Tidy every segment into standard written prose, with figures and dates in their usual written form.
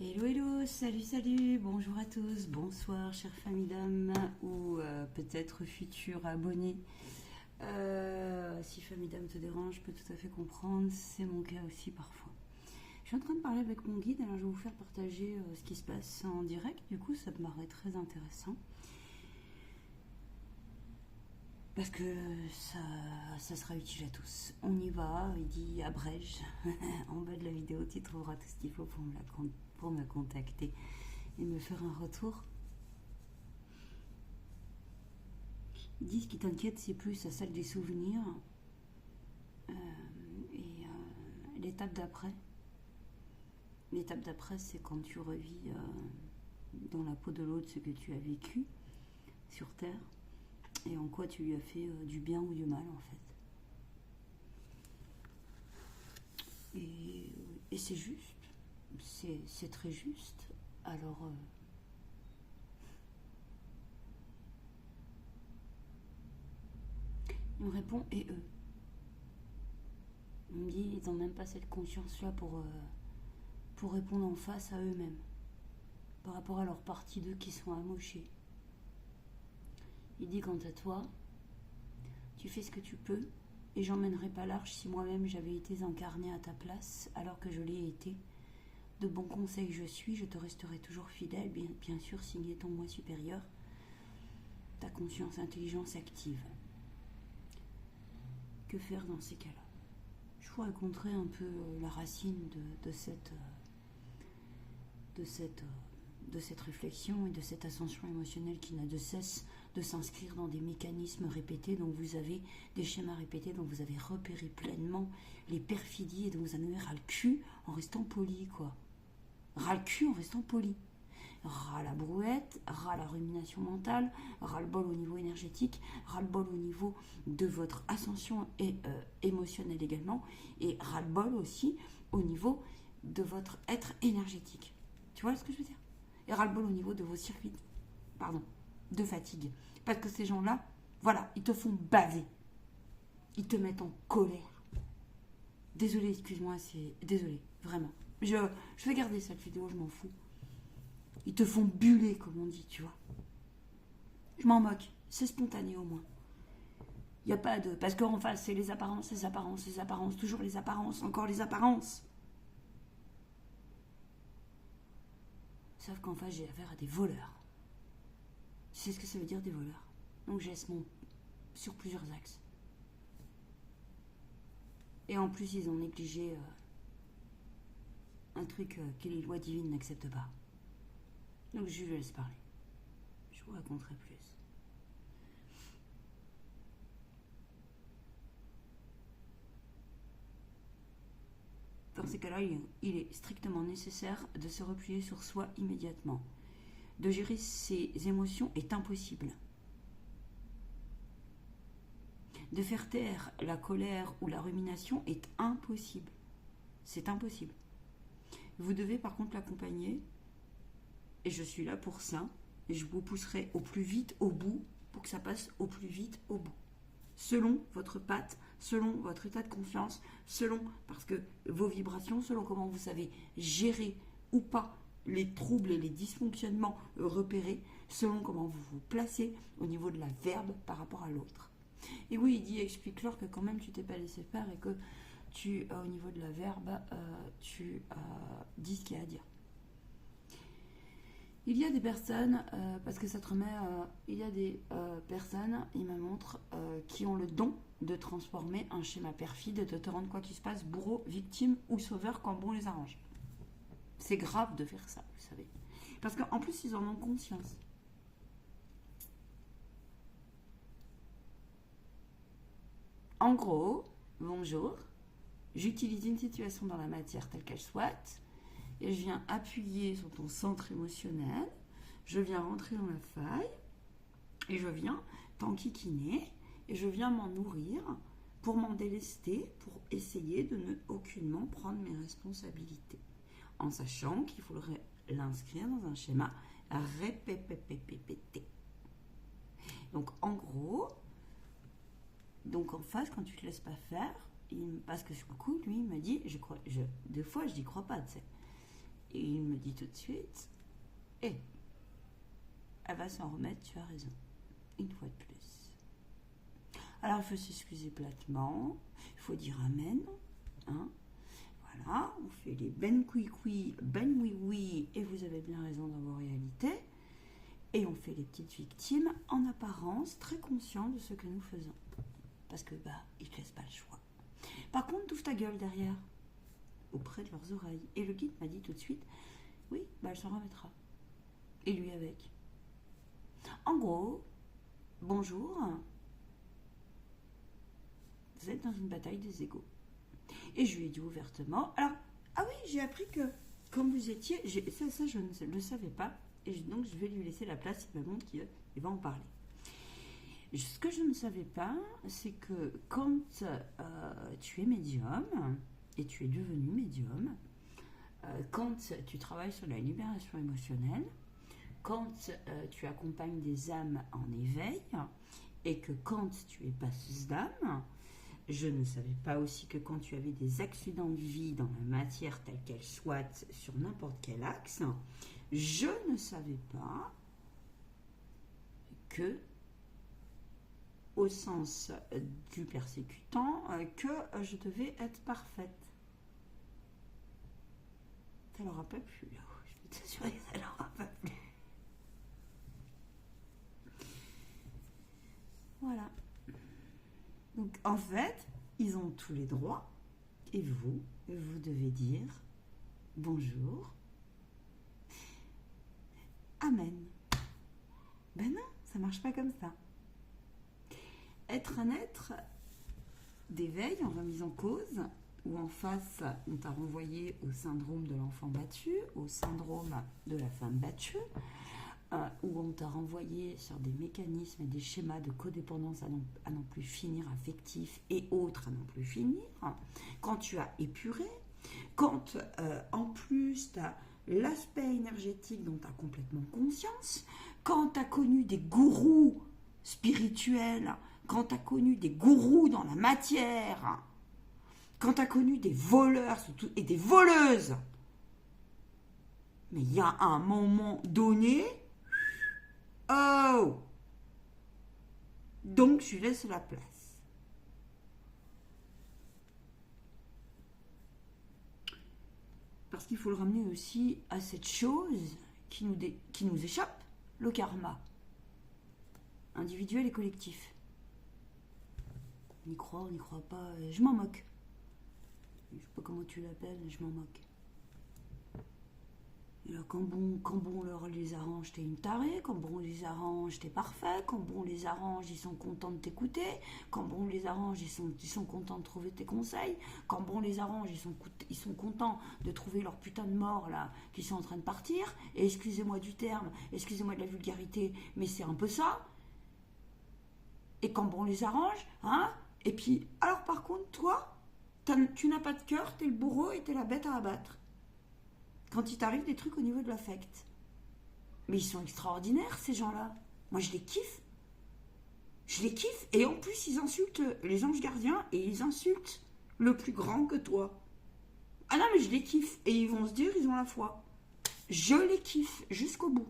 Hello, hello, salut, salut, bonjour à tous, bonsoir, chère famille d'âme ou peut-être futurs abonnés. Si famille d'âme te dérange, je peux tout à fait comprendre, c'est mon cas aussi parfois. Je suis en train de parler avec mon guide, alors je vais vous faire partager ce qui se passe en direct, du coup ça me paraît très intéressant. Parce que ça sera utile à tous. On y va, il dit abrège. En bas de la vidéo, tu trouveras tout ce qu'il faut pour me contacter et me faire un retour. Ils disent ce qui t'inquiète, c'est plus la salle des souvenirs et l'étape d'après. L'étape d'après, c'est quand tu revis dans la peau de l'autre ce que tu as vécu sur Terre et en quoi tu lui as fait du bien ou du mal en fait. Et c'est juste, c'est très juste. Alors, il me répond et eux. Il me dit ils n'ont même pas cette conscience-là pour répondre en face à eux-mêmes, par rapport à leur partie d'eux qui sont amochés. Il dit quant à toi, tu fais ce que tu peux, et j'emmènerai pas large si moi-même j'avais été incarné à ta place, alors que je l'ai été. De bons conseils je suis, je te resterai toujours fidèle, bien sûr signé ton moi supérieur, ta conscience intelligence active. Que faire dans ces cas-là? Je vous raconterai un peu la racine de cette réflexion et de cette ascension émotionnelle qui n'a de cesse de s'inscrire dans des mécanismes répétés, dont vous avez des schémas répétés, dont vous avez repéré pleinement les perfidies et dont vous en avez ras le cul en restant poli, quoi. Ras le cul en restant poli. Ras la brouette, ras la rumination mentale, ras le bol au niveau énergétique, ras le bol au niveau de votre ascension émotionnelle également, et ras le bol aussi au niveau de votre être énergétique. Tu vois ce que je veux dire? Et ras le bol au niveau de vos circuits de fatigue. Parce que ces gens-là, voilà, ils te font baver. Ils te mettent en colère. Désolée, excuse-moi, désolée, vraiment. Je vais garder cette vidéo, je m'en fous. Ils te font buller, comme on dit, tu vois. Je m'en moque. C'est spontané, au moins. Il n'y a pas de... Parce qu'en face, c'est les apparences, les apparences, les apparences, toujours les apparences, encore les apparences. Sauf qu'en face, j'ai affaire à des voleurs. Tu sais ce que ça veut dire, des voleurs? Donc, j'ai sur plusieurs axes. Et en plus, ils ont négligé un truc que les lois divines n'acceptent pas. Donc, je lui laisse parler. Je vous raconterai plus. Dans ces cas-là, il est strictement nécessaire de se replier sur soi immédiatement. De gérer ses émotions est impossible. De faire taire la colère ou la rumination est impossible. C'est impossible. Vous devez par contre l'accompagner, et je suis là pour ça, et je vous pousserai au plus vite au bout pour que ça passe au plus vite au bout. Selon votre patte, selon votre état de confiance, parce que vos vibrations, selon comment vous savez gérer ou pas les troubles et les dysfonctionnements repérés, selon comment vous vous placez au niveau de la verbe par rapport à l'autre. Et oui, explique-leur que quand même tu t'es pas laissé faire et que tu, au niveau de la verbe, tu dis ce qu'il y a à dire. Il y a des personnes, parce que ça te remet, il y a des personnes, il me montre, qui ont le don de transformer un schéma perfide, de te rendre quoi qu'il se passe, bourreau, victime ou sauveur quand bon les arrange. C'est grave de faire ça, vous savez. Parce qu'en plus, ils en ont conscience. En gros, bonjour, j'utilise une situation dans la matière telle qu'elle soit, et je viens appuyer sur ton centre émotionnel, je viens rentrer dans la faille, et je viens t'enquiquiner, et je viens m'en nourrir pour m'en délester, pour essayer de ne aucunement prendre mes responsabilités. En sachant qu'il faudrait l'inscrire dans un schéma répété. Donc en gros, donc en face, quand tu te laisses pas faire, parce que sur le coup, lui, il me dit, des fois je n'y crois pas, tu sais. Et il me dit tout de suite, elle va s'en remettre, tu as raison, une fois de plus. Alors il faut s'excuser platement, il faut dire amen, hein. Voilà, on fait les ben oui, ben oui, et vous avez bien raison dans vos réalités. Et on fait les petites victimes en apparence, très conscients de ce que nous faisons. Parce que, ils ne laissent pas le choix. Par contre, ouvre ta gueule derrière, auprès de leurs oreilles. Et le guide m'a dit tout de suite, oui, elle s'en remettra. Et lui avec. En gros, bonjour, vous êtes dans une bataille des égos. Et je lui ai dit ouvertement, alors, ah oui, j'ai appris que quand vous étiez, ça je ne le savais pas, et donc je vais lui laisser la place, il me montre qu'il va en parler. Ce que je ne savais pas, c'est que quand tu es médium, et tu es devenu médium, quand tu travailles sur la libération émotionnelle, quand tu accompagnes des âmes en éveil, et que quand tu es passeuse d'âme, je ne savais pas aussi que quand tu avais des accidents de vie dans la matière telle qu'elle soit sur n'importe quel axe, je ne savais pas que, au sens du persécutant, que je devais être parfaite. Ça leur a pas plu, là. Je peux t'assurer que ça leur a pas plu. Voilà. Donc, en fait, ils ont tous les droits. Et vous devez dire bonjour. Amen. Ben non, ça marche pas comme ça. Être un être d'éveil en remise en cause, où en face, on t'a renvoyé au syndrome de l'enfant battu, au syndrome de la femme battue, où on t'a renvoyé sur des mécanismes et des schémas de codépendance à n'en plus finir, affectifs et autres à n'en plus finir, quand tu as épuré, quand en plus tu as l'aspect énergétique dont tu as complètement conscience, quand tu as connu des gourous spirituels, quand tu as connu des gourous dans la matière, quand tu as connu des voleurs surtout, et des voleuses, mais il y a un moment donné, oh, donc je laisse la place. Parce qu'il faut le ramener aussi à cette chose qui nous échappe, le karma, individuel et collectif. On y croit, on n'y croit pas, je m'en moque. Je ne sais pas comment tu l'appelles, mais je m'en moque. Et là, quand bon leur les arrange, t'es une tarée. Quand bon les arrange, t'es parfait. Quand bon les arrange, ils sont contents de t'écouter. Quand bon les arrange, ils sont contents de trouver tes conseils. Quand bon les arrange, ils sont contents de trouver leur putain de mort là, qui sont en train de partir. Et excusez-moi du terme, excusez-moi de la vulgarité, mais c'est un peu ça. Et quand bon les arrange, hein. Et puis, alors par contre, toi, tu n'as pas de cœur, t'es le bourreau et t'es la bête à abattre. Quand il t'arrive des trucs au niveau de l'affect. Mais ils sont extraordinaires, ces gens-là. Moi, je les kiffe. Je les kiffe. Et en plus, ils insultent les anges gardiens et ils insultent le plus grand que toi. Ah non, mais je les kiffe. Et ils vont se dire, ils ont la foi. Je les kiffe jusqu'au bout.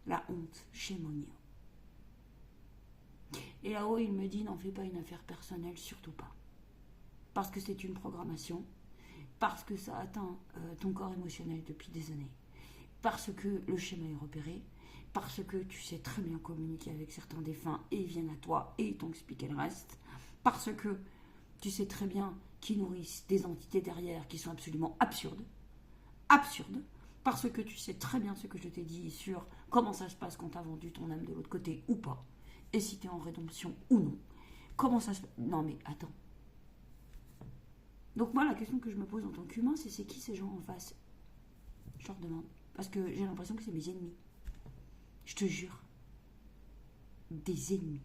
La honte, chez Monia. Et là-haut, il me dit, n'en fais pas une affaire personnelle, surtout pas. Parce que c'est une programmation. Parce que ça atteint ton corps émotionnel depuis des années, parce que le schéma est repéré, parce que tu sais très bien communiquer avec certains défunts et ils viennent à toi et ils t'ont expliqué le reste, parce que tu sais très bien qu'ils nourrissent des entités derrière qui sont absolument absurdes, parce que tu sais très bien ce que je t'ai dit sur comment ça se passe quand t'as vendu ton âme de l'autre côté ou pas, et si t'es en rédemption ou non, comment ça se passe... Non mais attends. Donc moi, la question que je me pose en tant qu'humain, c'est qui ces gens en face? Je leur demande. Parce que j'ai l'impression que c'est mes ennemis. Je te jure. Des ennemis.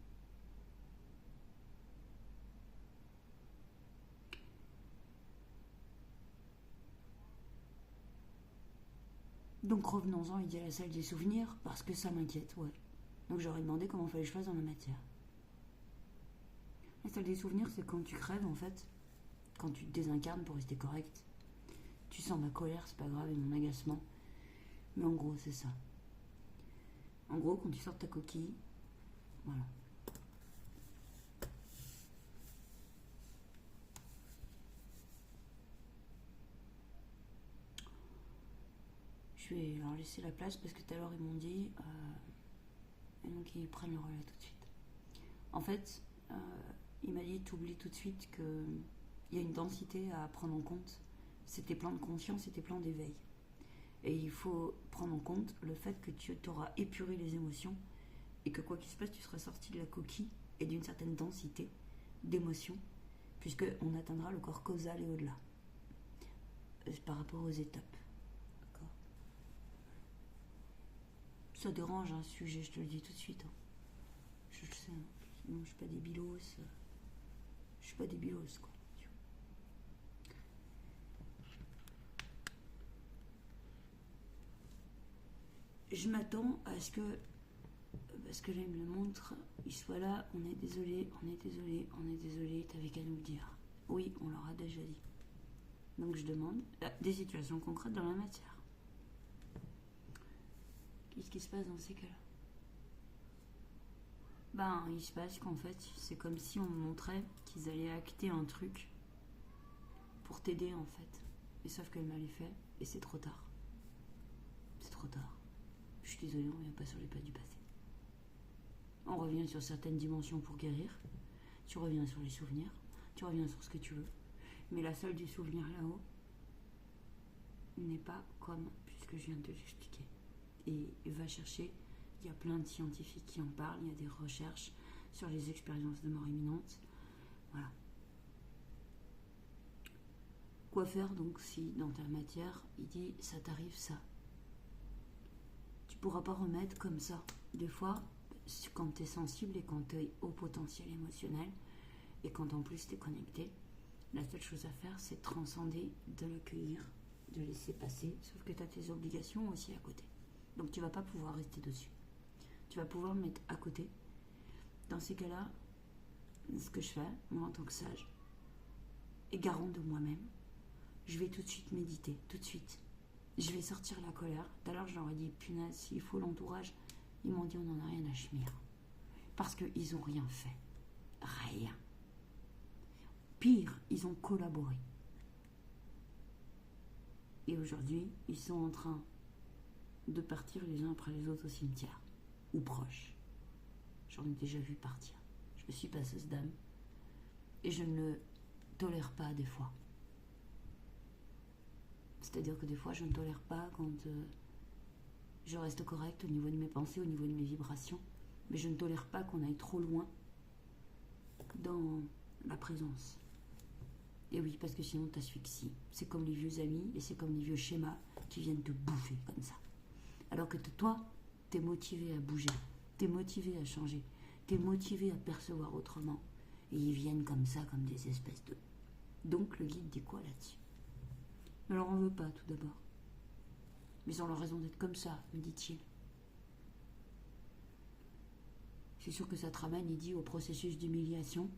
Donc revenons-en, il dit à la salle des souvenirs, parce que ça m'inquiète, ouais. Donc j'aurais demandé comment fallait que je fasse dans la matière. La salle des souvenirs, c'est quand tu crèves, en fait. Quand tu te désincarnes pour rester correct, Tu sens ma colère, c'est pas grave, et mon agacement. Mais en gros, c'est ça. En gros, quand tu sors ta coquille, voilà. Je vais leur laisser la place parce que tout à l'heure ils m'ont dit, et donc ils prennent le relais tout de suite. En fait, il m'a dit, t'oublies tout de suite qu'il y a une densité à prendre en compte. C'est tes plans de conscience et tes plans d'éveil. Et il faut prendre en compte le fait que tu t'auras épuré les émotions et que quoi qu'il se passe, tu seras sorti de la coquille et d'une certaine densité d'émotions, puisqu'on atteindra le corps causal et au-delà, par rapport aux étapes. D'accord. Ça dérange un sujet, je te le dis tout de suite. Hein. Je le sais. Hein. Sinon, je suis pas débilos. Je suis pas débilos, quoi. Je m'attends à ce que, parce que là il me le montre, il soit là, on est désolé, t'avais qu'à nous le dire. Oui, on leur a déjà dit. Donc je demande des situations concrètes dans la matière. Qu'est-ce qui se passe dans ces cas-là? Ben, il se passe qu'en fait, c'est comme si on me montrait qu'ils allaient acter un truc pour t'aider en fait. Et sauf qu'elle m'a les fait, et c'est trop tard. C'est trop tard. Je suis désolée, on ne revient pas sur les pas du passé. On revient sur certaines dimensions pour guérir. Tu reviens sur les souvenirs. Tu reviens sur ce que tu veux. Mais la seule du souvenir là-haut n'est pas comme puisque je viens de te l'expliquer. Et va chercher, il y a plein de scientifiques qui en parlent, il y a des recherches sur les expériences de mort imminente. Voilà. Quoi faire donc si dans ta matière, il dit ça t'arrive ça? Tu pourras pas remettre comme ça. Des fois, quand tu es sensible et quand tu es au potentiel émotionnel et quand en plus tu es connecté, la seule chose à faire c'est transcender, de l'accueillir, de laisser passer, sauf que tu as tes obligations aussi à côté. Donc tu vas pas pouvoir rester dessus. Tu vas pouvoir me mettre à côté. Dans ces cas-là, ce que je fais, moi en tant que sage, et garant de moi-même, je vais tout de suite méditer, tout de suite. Je vais sortir la colère. Tout à l'heure, je leur ai dit, punaise, s'il faut l'entourage, ils m'ont dit, on n'en a rien à chemir. Parce qu'ils n'ont rien fait. Rien. Pire, ils ont collaboré. Et aujourd'hui, ils sont en train de partir les uns après les autres au cimetière. Ou proches. J'en ai déjà vu partir. Je me suis passeuse d'âme. Et je ne le tolère pas des fois. C'est-à-dire que des fois, je ne tolère pas quand je reste correcte au niveau de mes pensées, au niveau de mes vibrations. Mais je ne tolère pas qu'on aille trop loin dans la présence. Et oui, parce que sinon, t'asphyxies. C'est comme les vieux amis et c'est comme les vieux schémas qui viennent te bouffer comme ça. Alors que toi, t'es motivé à bouger, t'es motivé à changer, t'es motivé à percevoir autrement. Et ils viennent comme ça, comme des espèces de... Donc, le guide dit quoi là-dessus? Ne leur en veut pas, tout d'abord. Mais ils ont leur raison d'être comme ça, me dit-il. C'est sûr que ça te ramène, il dit, au processus d'humiliation,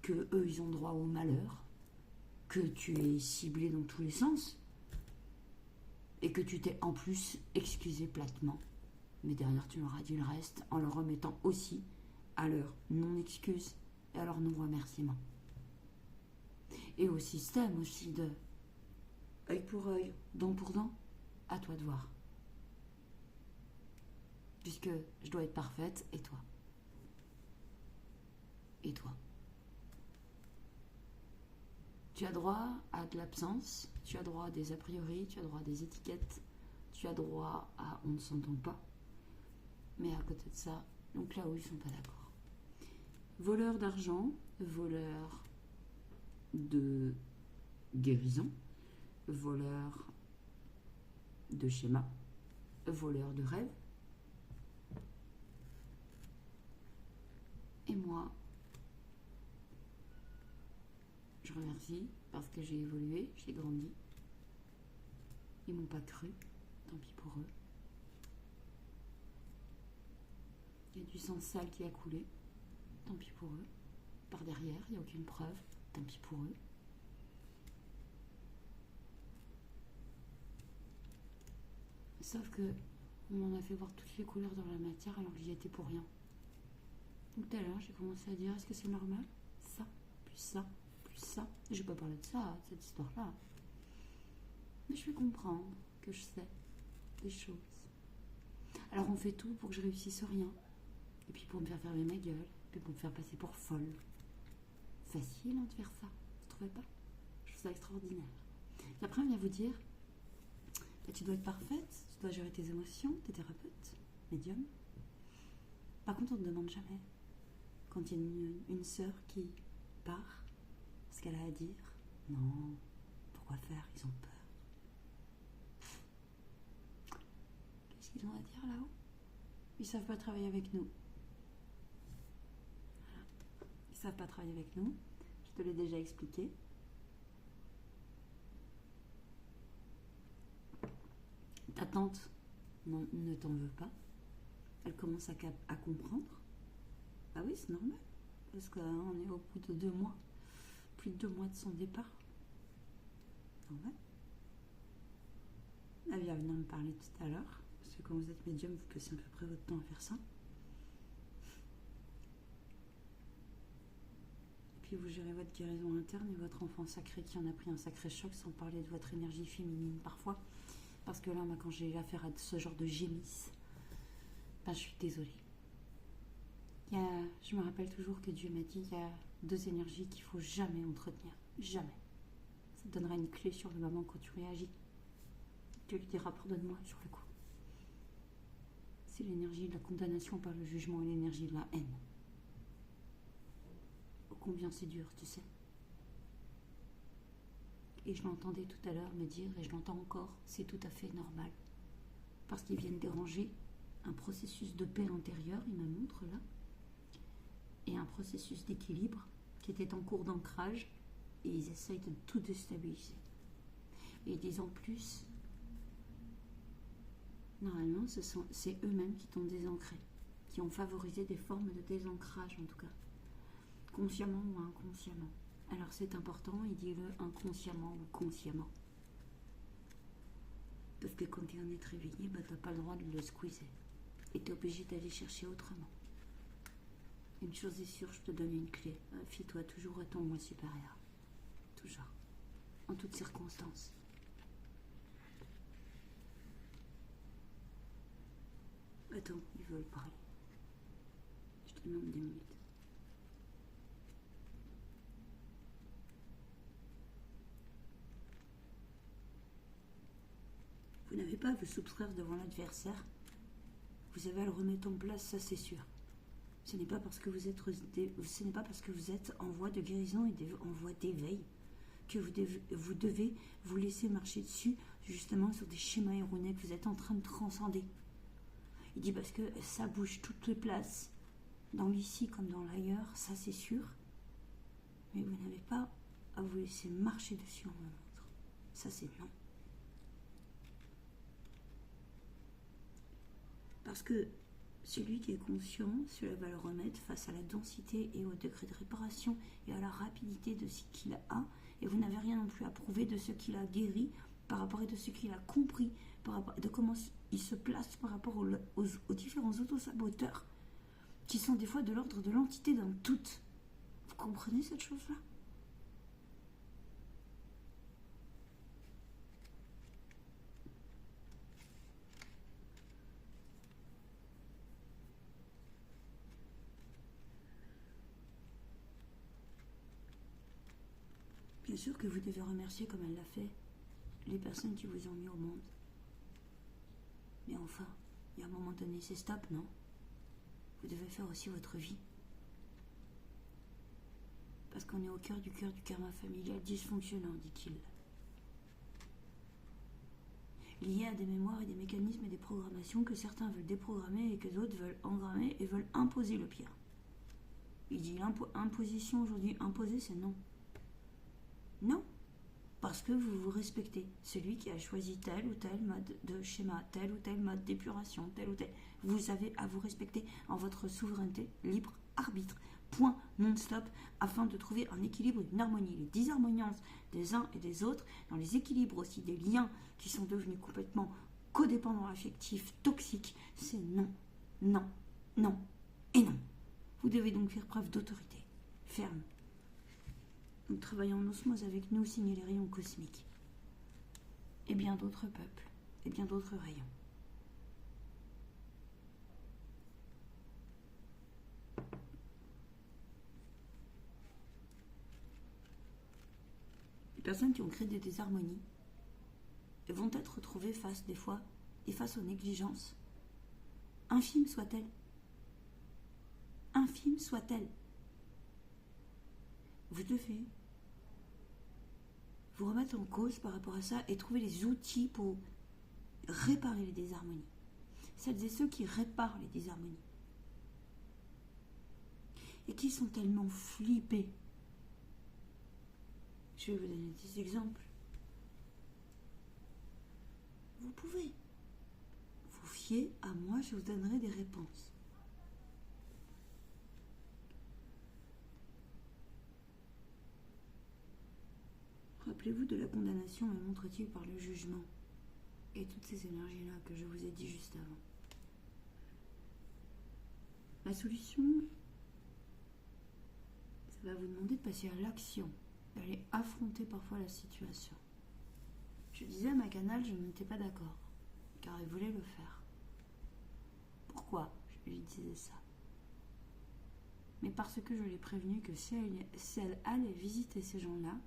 que eux, ils ont droit au malheur, que tu es ciblé dans tous les sens, et que tu t'es en plus excusé platement. Mais derrière, tu leur as dit le reste, en leur remettant aussi à leur non-excuse et à leur non-remerciement. Et au système aussi de œil pour œil, dent pour dent, à toi de voir. Puisque je dois être parfaite, et toi? Et toi? Tu as droit à de l'absence, tu as droit à des a priori, tu as droit à des étiquettes, tu as droit à on ne s'entend pas. Mais à côté de ça, donc là où ils ne sont pas d'accord. Voleur d'argent, voleur de guérison, voleur de schéma, voleur de rêve. Et moi, je remercie parce que j'ai évolué, j'ai grandi. Ils m'ont pas cru, tant pis pour eux. Il y a du sang sale qui a coulé, tant pis pour eux. Par derrière, il n'y a aucune preuve, tant pis pour eux. Sauf que on m'en a fait voir toutes les couleurs dans la matière alors que j'y étais pour rien. Donc tout à l'heure, j'ai commencé à dire, est-ce que c'est normal? Ça, puis ça, puis ça. Je vais pas parler de ça, de cette histoire-là. Mais je vais comprendre que je sais des choses. Alors on fait tout pour que je réussisse rien. Et puis pour me faire fermer ma gueule. Et puis pour me faire passer pour folle. Facile hein, de faire ça. Vous trouvez pas? Je trouve ça extraordinaire. Et après on vient vous dire, bah, tu dois être parfaite, tu dois gérer tes émotions, t'es thérapeute, médium. Par contre on ne te demande jamais. Quand il y a une sœur qui part, ce qu'elle a à dire, non, pourquoi faire? Ils ont peur. Qu'est-ce qu'ils ont à dire là-haut? Ils savent pas travailler avec nous. Voilà. Ils savent pas travailler avec nous. Je te l'ai déjà expliqué. Ta tante ne t'en veut pas. Elle commence à comprendre. Ah oui, c'est normal. Parce qu'on est au bout de 2 mois. Plus de 2 mois de son départ. Normal. Elle vient venir me parler tout à l'heure. Parce que quand vous êtes médium, vous passez à peu près votre temps à faire ça. Et puis vous gérez votre guérison interne et votre enfant sacré qui en a pris un sacré choc, sans parler de votre énergie féminine parfois. Parce que là, moi, quand j'ai affaire à ce genre de gémisse, ben, je suis désolée. Je me rappelle toujours que Dieu m'a dit, il y a 2 énergies qu'il ne faut jamais entretenir. Jamais. Ça te donnera une clé sur le moment quand tu réagis. Tu lui diras, pardonne-moi sur le coup. C'est l'énergie de la condamnation par le jugement et l'énergie de la haine. Oh, combien c'est dur, tu sais. Et je l'entendais tout à l'heure me dire, et je l'entends encore, c'est tout à fait normal. Parce qu'ils viennent déranger un processus de paix intérieure, il me montre là, et un processus d'équilibre qui était en cours d'ancrage, et ils essayent de tout déstabiliser. Et ils disent en plus, normalement, c'est eux-mêmes qui t'ont désancré, qui ont favorisé des formes de désancrage en tout cas, consciemment ou inconsciemment. Alors c'est important, il dit-le inconsciemment ou consciemment. Parce que quand tu en es réveillé, bah, tu n'as pas le droit de le squeezer. Et tu es obligé d'aller chercher autrement. Une chose est sûre, je te donne une clé. Fie-toi toujours à ton moi supérieur. Toujours. En toutes circonstances. Attends, ils veulent parler. Je te demande 2 minutes. Vous n'avez pas à vous soustraire devant l'adversaire. Vous avez à le remettre en place, ça c'est sûr. Ce n'est pas parce que vous êtes en voie de guérison et en voie d'éveil que vous devez vous laisser marcher dessus, justement sur des schémas erronés que vous êtes en train de transcender. Il dit parce que ça bouge toutes les places, dans l'ici comme dans l'ailleurs, ça c'est sûr. Mais vous n'avez pas à vous laisser marcher dessus en un autre. Ça c'est non. Parce que celui qui est conscient, cela va le remettre face à la densité et au degré de réparation et à la rapidité de ce qu'il a. Et vous n'avez rien non plus à prouver de ce qu'il a guéri par rapport à de ce qu'il a compris, par rapport à de comment il se place par rapport aux différents autosaboteurs qui sont des fois de l'ordre de l'entité d'un tout. Vous comprenez cette chose-là? Bien sûr que vous devez remercier, comme elle l'a fait, les personnes qui vous ont mis au monde. Mais enfin, il y a un moment donné, c'est stop, non? Vous devez faire aussi votre vie. Parce qu'on est au cœur du karma familial dysfonctionnant, dit-il. Lié à des mémoires et des mécanismes et des programmations que certains veulent déprogrammer et que d'autres veulent engrammer et veulent imposer le pire. Il dit imposition aujourd'hui, imposer c'est non. Non, parce que vous vous respectez. Celui qui a choisi tel ou tel mode de schéma, tel ou tel mode d'épuration, tel ou tel, vous avez à vous respecter en votre souveraineté, libre arbitre, point non-stop, afin de trouver un équilibre, une harmonie, les disharmoniances des uns et des autres, dans les équilibres aussi des liens qui sont devenus complètement codépendant affectif, toxique, c'est non, non, non et non. Vous devez donc faire preuve d'autorité, ferme. Nous travaillons en osmose avec nous, signez les rayons cosmiques. Et bien d'autres peuples, et bien d'autres rayons. Les personnes qui ont créé des désharmonies vont être retrouvées face, des fois, et face aux négligences. Infimes soient-elles. Infimes soient-elles. Vous devez vous remettre en cause par rapport à ça et trouver les outils pour réparer les désharmonies. Celles et ceux qui réparent les désharmonies. Et qui sont tellement flippés. Je vais vous donner des exemples. Vous pouvez vous fier à moi, je vous donnerai des réponses. Rappelez-vous de la condamnation montre-t-il par le jugement et toutes ces énergies-là que je vous ai dit juste avant. La solution, ça va vous demander de passer à l'action, d'aller affronter parfois la situation. Je disais à ma canal, je n'étais pas d'accord, car elle voulait le faire. Pourquoi je lui disais ça? Mais parce que je l'ai prévenue que si elle allait visiter ces gens-là,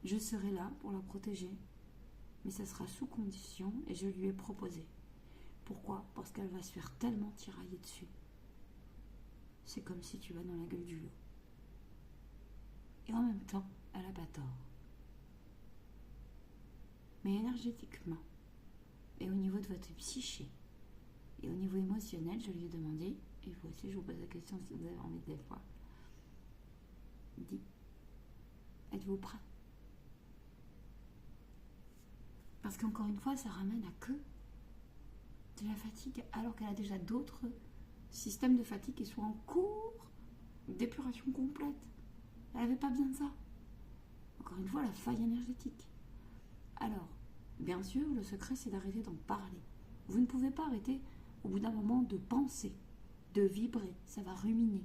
je serai là pour la protéger, mais ça sera sous condition et je lui ai proposé. Pourquoi? Parce qu'elle va se faire tellement tirailler dessus. C'est comme si tu vas dans la gueule du loup. Et en même temps, elle n'a pas tort. Mais énergétiquement, et au niveau de votre psyché, et au niveau émotionnel, je lui ai demandé, et vous aussi je vous pose la question si vous avez envie de le voir. Dis, êtes-vous prêt? Parce qu'encore une fois, ça ramène à que de la fatigue, alors qu'elle a déjà d'autres systèmes de fatigue qui sont en cours d'épuration complète. Elle n'avait pas besoin de ça. Encore une fois, la faille énergétique. Alors, bien sûr, le secret, c'est d'arrêter d'en parler. Vous ne pouvez pas arrêter, au bout d'un moment, de penser, de vibrer. Ça va ruminer.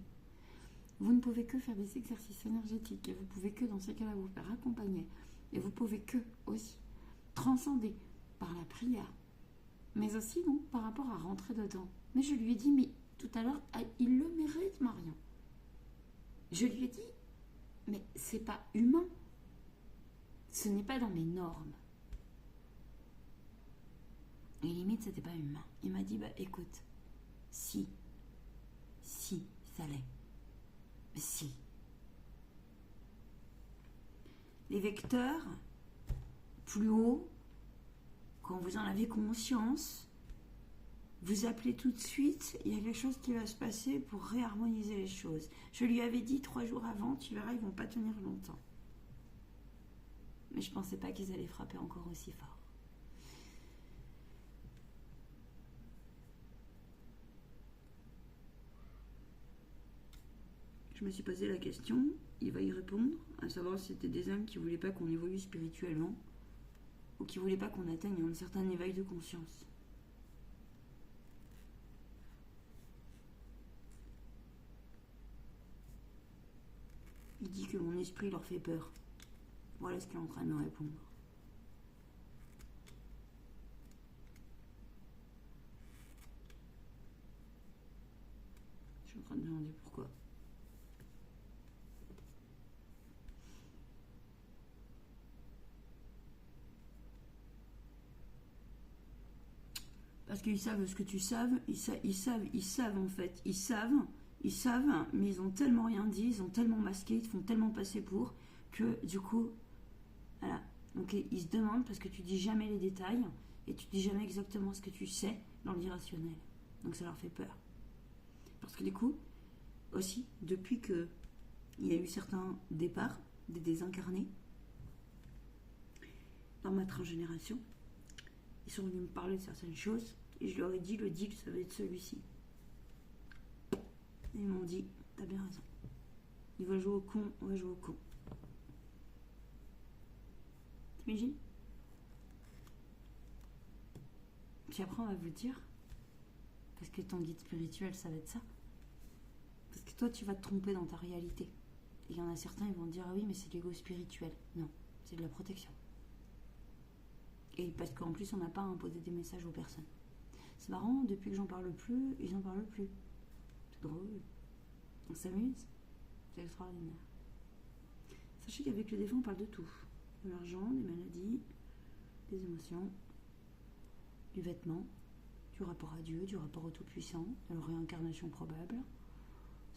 Vous ne pouvez que faire des exercices énergétiques. Et vous pouvez que, dans ces cas-là, vous faire accompagner. Et vous pouvez que, aussi, transcender par la prière. Mais aussi, non, par rapport à rentrer dedans. Mais je lui ai dit, mais tout à l'heure, il le mérite, Marion. Je lui ai dit, mais c'est pas humain. Ce n'est pas dans mes normes. Et limite, c'était pas humain. Il m'a dit, bah écoute, si, ça l'est. Si. Les vecteurs, plus haut, quand vous en avez conscience, vous appelez tout de suite, il y a quelque chose qui va se passer pour réharmoniser les choses. Je lui avais dit 3 jours avant, tu verras, ils vont pas tenir longtemps. Mais je pensais pas qu'ils allaient frapper encore aussi fort. Je me suis posé la question, il va y répondre, à savoir si c'était des âmes qui voulaient pas qu'on évolue spirituellement ou qui voulaient pas qu'on atteigne un certain éveil de conscience. Il dit que mon esprit leur fait peur. Voilà ce qu'il est en train de me répondre. Je suis en train de me demander pourquoi. Parce qu'ils savent ce que tu savent, ils savent en fait, ils savent, mais ils ont tellement rien dit, ils ont tellement masqué, ils te font tellement passer pour, que du coup, voilà. Donc ils se demandent parce que tu dis jamais les détails, et tu dis jamais exactement ce que tu sais dans l'irrationnel. Donc ça leur fait peur. Parce que du coup, aussi, depuis que il y a eu certains départs, des désincarnés, dans ma transgénération, ils sont venus me parler de certaines choses, et je leur ai dit, le deal, ça va être celui-ci. Et ils m'ont dit, t'as bien raison. Il va jouer au con, on va jouer au con. T'imagines? Puis après, on va vous dire, parce que ton guide spirituel, ça va être ça. Parce que toi, tu vas te tromper dans ta réalité. Et il y en a certains, ils vont te dire, ah oui, mais c'est l'ego spirituel. Non, c'est de la protection. Et parce qu'en plus, on n'a pas imposé des messages aux personnes. C'est marrant, depuis que j'en parle plus, ils n'en parlent plus. C'est drôle. On s'amuse. C'est extraordinaire. Sachez qu'avec le défunt, on parle de tout. De l'argent, des maladies, des émotions, du vêtement, du rapport à Dieu, du rapport au Tout-Puissant, de la réincarnation probable.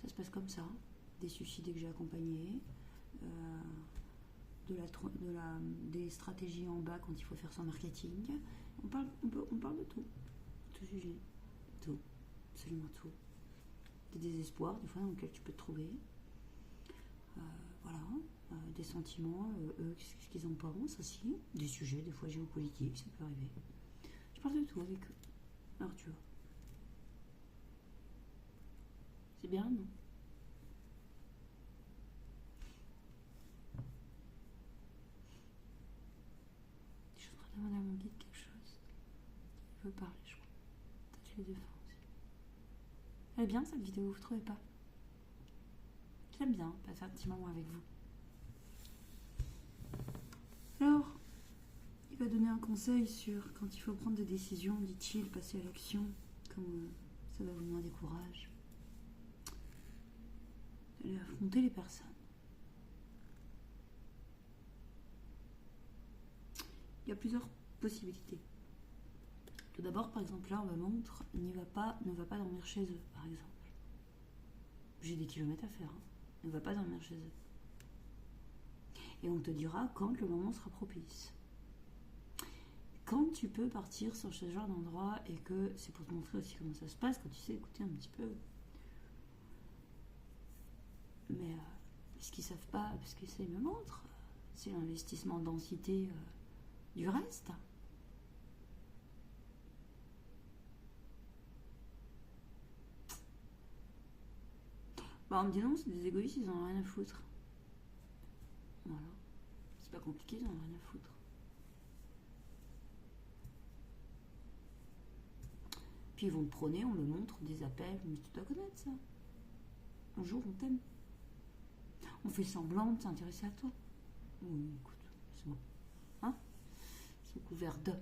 Ça se passe comme ça. Des suicides que j'ai accompagnés, des stratégies en bas quand il faut faire son marketing. On parle de tout. Tout sujet. Tout. Absolument tout. Des désespoirs, des fois, dans lesquels tu peux te trouver. Voilà. Des sentiments, eux, ce qu'ils en pensent aussi. Des sujets, des fois géopolitiques, ça peut arriver. Je parle de tout avec eux. Alors tu vois. C'est bien, non? Je suis en train de demander à mon guide quelque chose. Il veut parler, je crois. Peut-être les défends aussi. Elle est bien cette vidéo, vous trouvez pas? J'aime bien passer un petit moment avec vous. Alors, il va donner un conseil sur quand il faut prendre des décisions, dit-il, passer à l'action, comme ça va vous demander courage. Vous allez affronter les personnes. Il y a plusieurs possibilités. Tout d'abord, par exemple, là, on me montre, ne va pas dormir chez eux, par exemple. J'ai des kilomètres à faire, hein. Ne va pas dormir chez eux. Et on te dira quand le moment sera propice. Quand tu peux partir sur ce genre d'endroit et que c'est pour te montrer aussi comment ça se passe, quand tu sais écouter un petit peu. Mais ce qu'ils savent pas, parce que ça ils me montrent, c'est l'investissement en densité du reste. Bah on me dit non, c'est des égoïstes, ils en ont rien à foutre. Voilà. C'est pas compliqué, ils en ont rien à foutre. Puis ils vont te prôner, on me montre des appels, mais tu dois connaître ça. Un jour on t'aime. On fait semblant de s'intéresser à toi. Oui, écoute, c'est bon. Hein? C'est couvert de.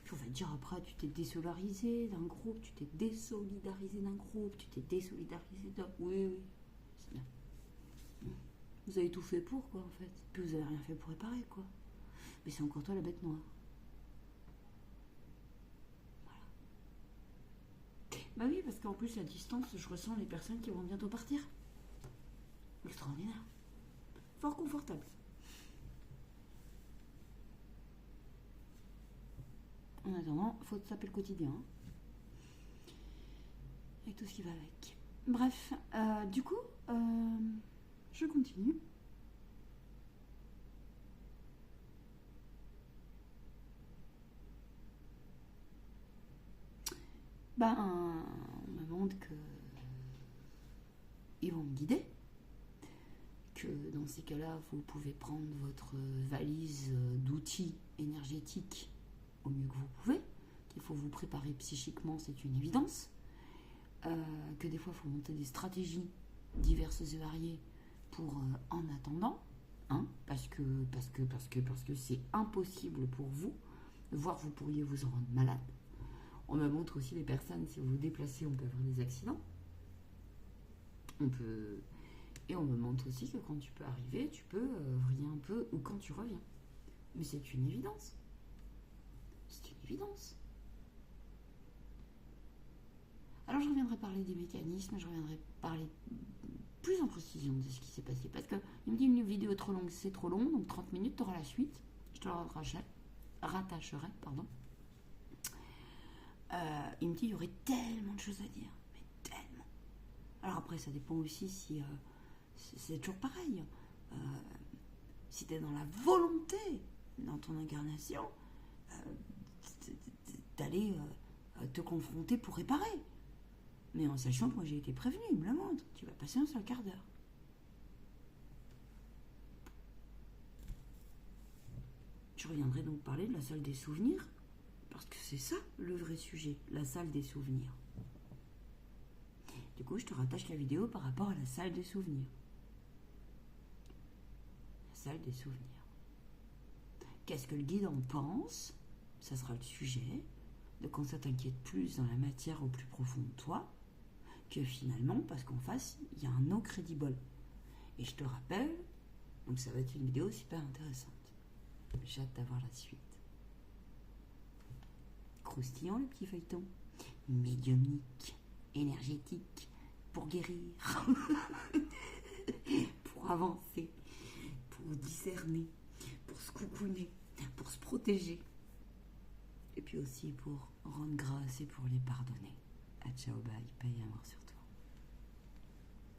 Puis on va te dire après, tu t'es désolidarisé d'un groupe, tu t'es désolidarisé d'un groupe, tu t'es désolidarisé d'un. Oui, c'est bien. Vous avez tout fait pour, quoi, en fait. Puis vous avez rien fait pour réparer, quoi. Mais c'est encore toi la bête noire. Voilà. Bah oui, parce qu'en plus, la distance, je ressens les personnes qui vont bientôt partir. Extraordinaire. Fort confortable. En attendant, il faut taper le quotidien. Et tout ce qui va avec. Bref, du coup, je continue. Ben, on me montre que ils vont me guider. Que dans ces cas-là, vous pouvez prendre votre valise d'outils énergétiques au mieux que vous pouvez. Qu'il faut vous préparer psychiquement, c'est une évidence. Que des fois, il faut monter des stratégies diverses et variées pour en attendant, hein, parce que c'est impossible pour vous, voire vous pourriez vous en rendre malade. On me montre aussi les personnes, si vous vous déplacez, on peut avoir des accidents. Et on me montre aussi que quand tu peux arriver, tu peux vriller un peu, ou quand tu reviens. Mais c'est une évidence. C'est une évidence. Alors je reviendrai parler des mécanismes, je reviendrai parler plus en précision de ce qui s'est passé. Parce qu'il me dit une vidéo trop longue, c'est trop long, donc 30 minutes, tu auras la suite. Je te la rattacherai. Il me dit il y aurait tellement de choses à dire. Mais tellement. Alors après, ça dépend aussi si... c'est toujours pareil. Si tu es dans la volonté, dans ton incarnation, d'aller te confronter pour réparer. Mais en sachant que moi j'ai été prévenue, il me le montre. Tu vas passer un seul quart d'heure. Je reviendrai donc parler de la salle des souvenirs, Parce que c'est ça le vrai sujet, la salle des souvenirs. Du coup, je te rattache la vidéo par rapport à la salle des souvenirs. La salle des souvenirs. Qu'est-ce que le guide en pense? Ça sera le sujet. De quand ça t'inquiète plus dans la matière au plus profond de toi, que finalement, parce qu'en face, il y a un no credible. Et je te rappelle, donc ça va être une vidéo super intéressante. J'ai hâte d'avoir la suite. Croustillant le petit feuilleton. Médiumnique, énergétique, pour guérir, pour avancer, pour discerner, pour se coucouner, pour se protéger. Et puis aussi pour rendre grâce et pour les pardonner. À ciao, bye, paix et amour sur